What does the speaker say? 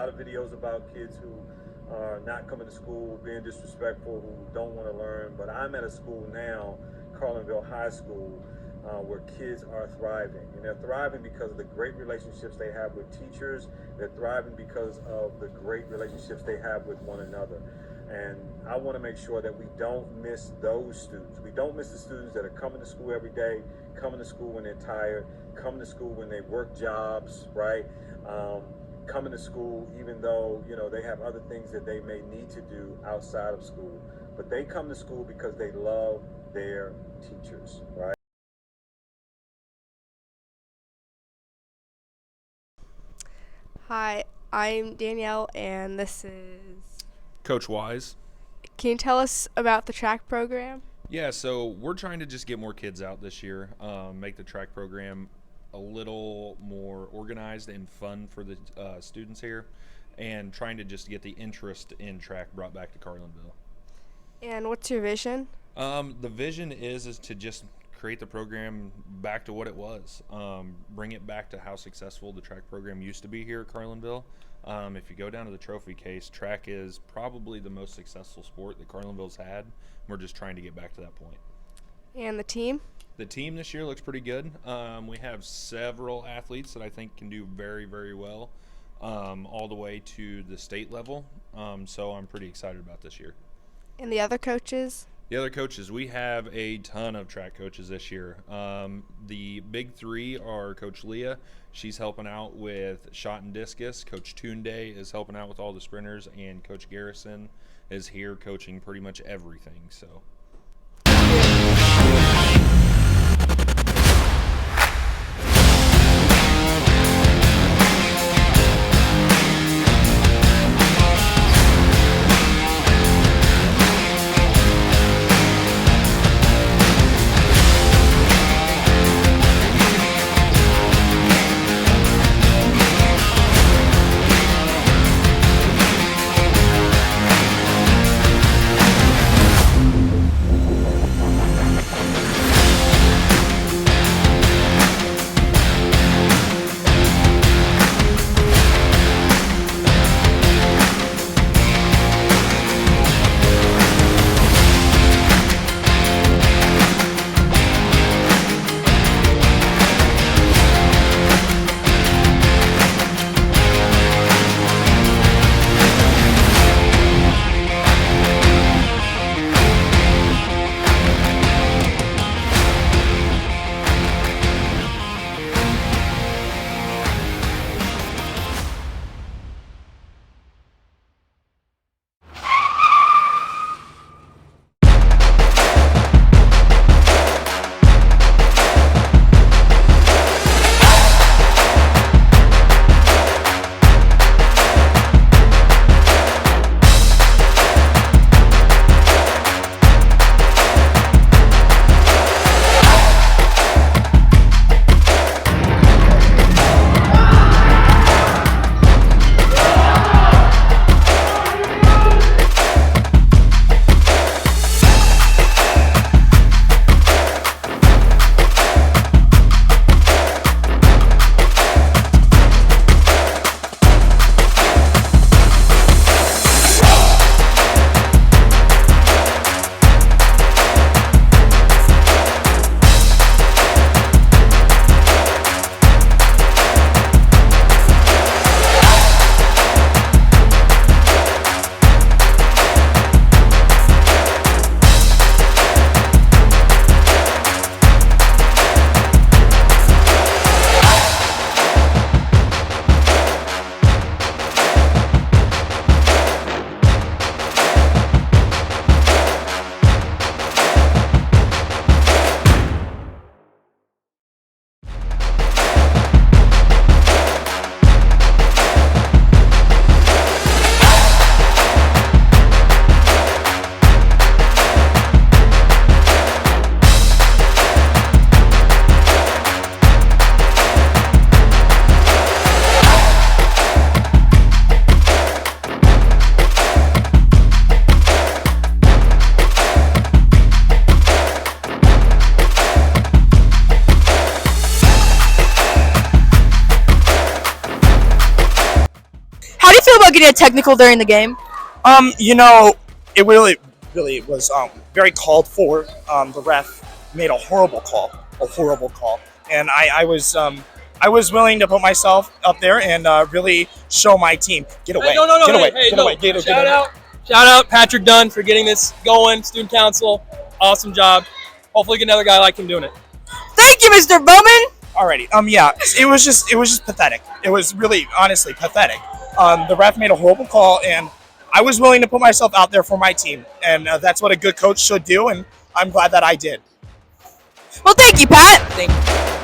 lot of videos about kids who are not coming to school, being disrespectful, who don't want to learn. But I'm at a school now, Carlinville High School, where kids are thriving. And they're thriving because of the great relationships they have with teachers. They're thriving because of the great relationships they have with one another. And I want to make sure that we don't miss those students. We don't miss the students that are coming to school every day, coming to school when they're tired, coming to school when they work jobs, right? Coming to school even though, they have other things that they may need to do outside of school. But they come to school because they love their teachers, right? Hi, I'm Danielle, and this is. Coach Wise. Can you tell us about the track program? Yeah, so we're trying to just get more kids out this year, make the track program a little more organized and fun for the students here, and trying to just get the interest in track brought back to Carlinville. And what's your vision? The vision is to just create the program back to what it was, bring it back to how successful the track program used to be here at Carlinville. If you go down to the trophy case, track is probably the most successful sport that Carlinville's had. We're just trying to get back to that point. And the team? The team this year looks pretty good. We have several athletes that I think can do very, very well, all the way to the state level. So I'm pretty excited about this year. And the other coaches? The other coaches, we have a ton of track coaches this year. The big three are Coach Leah. She's helping out with shot and discus. Coach Tunde is helping out with all the sprinters, and Coach Garrison is here coaching pretty much everything. So. getting a technical during the game? It really was very called for. The ref made a horrible call, and I was willing to put myself up there and really show my team. Get away! Get away! Shout out Patrick Dunn for getting this going. Student council, awesome job. Hopefully, get another guy like him doing it. Thank you, Mr. Bowman. Alrighty. Yeah. It was just pathetic. It was really, honestly, pathetic. The ref made a horrible call, and I was willing to put myself out there for my team, and that's what a good coach should do. And I'm glad that I did. Well, thank you, Pat. Thank you.